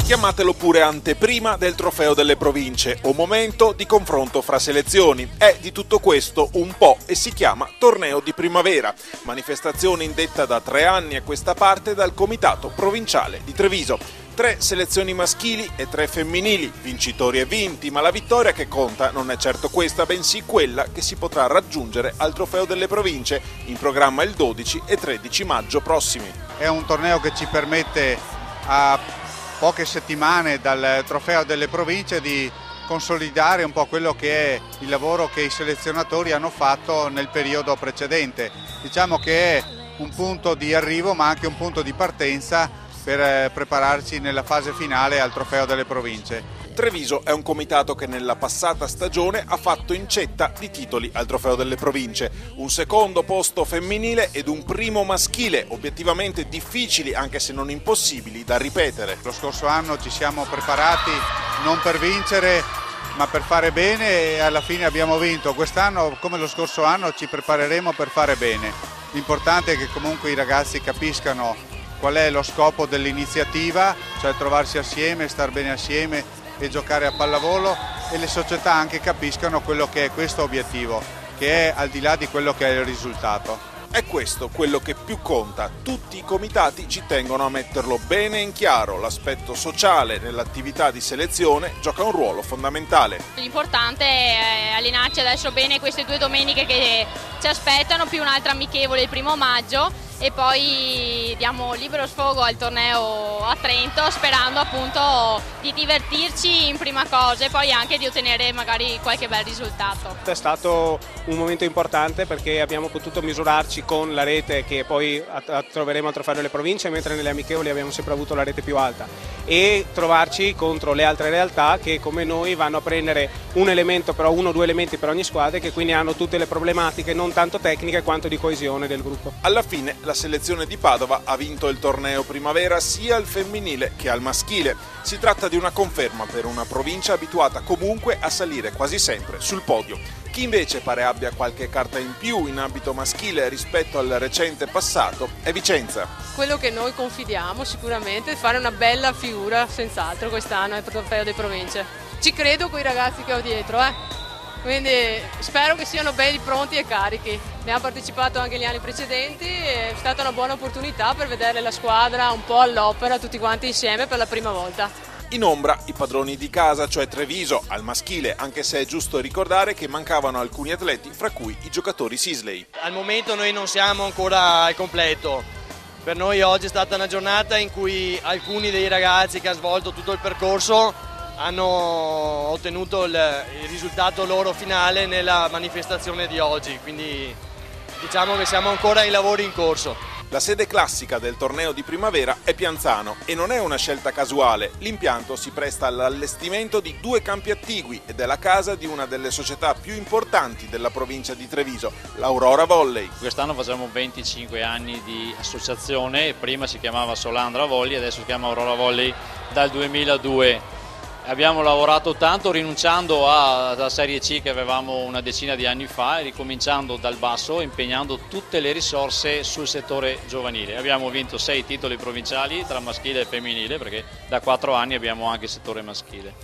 Chiamatelo pure anteprima del trofeo delle province o momento di confronto fra selezioni. È di tutto questo un po' e si chiama torneo di primavera, manifestazione indetta da 3 anni a questa parte dal Comitato Provinciale di Treviso. 3 selezioni maschili e 3 femminili, vincitori e vinti, ma la vittoria che conta non è certo questa, bensì quella che si potrà raggiungere al trofeo delle province, in programma il 12 e 13 maggio prossimi. È un torneo che ci permette a poche settimane dal trofeo delle province di consolidare un po' quello che è il lavoro che i selezionatori hanno fatto nel periodo precedente. Diciamo che è un punto di arrivo ma anche un punto di partenza per prepararci nella fase finale al trofeo delle province. Treviso è un comitato che nella passata stagione ha fatto incetta di titoli al trofeo delle province, un secondo posto femminile ed un primo maschile, obiettivamente difficili anche se non impossibili da ripetere. Lo scorso anno ci siamo preparati non per vincere ma per fare bene e alla fine abbiamo vinto. Quest'anno come lo scorso anno ci prepareremo per fare bene. L'importante è che comunque i ragazzi capiscano qual è lo scopo dell'iniziativa, cioè trovarsi assieme, star bene assieme e giocare a pallavolo, e le società anche capiscano quello che è questo obiettivo, che è al di là di quello che è il risultato. È questo quello che più conta. Tutti i comitati ci tengono a metterlo bene in chiaro. L'aspetto sociale nell'attività di selezione gioca un ruolo fondamentale. L'importante è allenarci adesso bene queste 2 domeniche che ci aspettano, più un'altra amichevole il 1° maggio, e poi diamo libero sfogo al torneo a Trento sperando appunto di divertirci in prima cosa e poi anche di ottenere magari qualche bel risultato. È stato un momento importante perché abbiamo potuto misurarci con la rete che poi troveremo al trofeo delle province, mentre nelle amichevoli abbiamo sempre avuto la rete più alta, e trovarci contro le altre realtà che come noi vanno a prendere un elemento, però 1 o 2 elementi per ogni squadra, che quindi hanno tutte le problematiche non tanto tecniche quanto di coesione del gruppo. Alla fine la selezione di Padova ha vinto il torneo primavera sia al femminile che al maschile. Si tratta di una conferma per una provincia abituata comunque a salire quasi sempre sul podio. Chi invece pare abbia qualche carta in più in ambito maschile rispetto al recente passato è Vicenza. Quello che noi confidiamo sicuramente è fare una bella figura senz'altro quest'anno al trofeo delle province. Ci credo con i ragazzi che ho dietro, quindi spero che siano belli, pronti e carichi. Abbiamo partecipato anche gli anni precedenti, è stata una buona opportunità per vedere la squadra un po' all'opera, tutti quanti insieme per la prima volta. In ombra i padroni di casa, cioè Treviso, al maschile, anche se è giusto ricordare che mancavano alcuni atleti, fra cui i giocatori Sisley. Al momento noi non siamo ancora al completo. Per noi oggi è stata una giornata in cui alcuni dei ragazzi che hanno svolto tutto il percorso hanno ottenuto il risultato loro finale nella manifestazione di oggi, quindi diciamo che siamo ancora ai lavori in corso. La sede classica del torneo di primavera è Pianzano e non è una scelta casuale. L'impianto si presta all'allestimento di 2 campi attigui ed è la casa di una delle società più importanti della provincia di Treviso, l'Aurora Volley. Quest'anno facciamo 25 anni di associazione, prima si chiamava Solandra Volley, adesso si chiama Aurora Volley dal 2002. Abbiamo lavorato tanto rinunciando alla Serie C che avevamo una decina di anni fa e ricominciando dal basso, impegnando tutte le risorse sul settore giovanile. Abbiamo vinto 6 titoli provinciali tra maschile e femminile, perché da 4 anni abbiamo anche il settore maschile.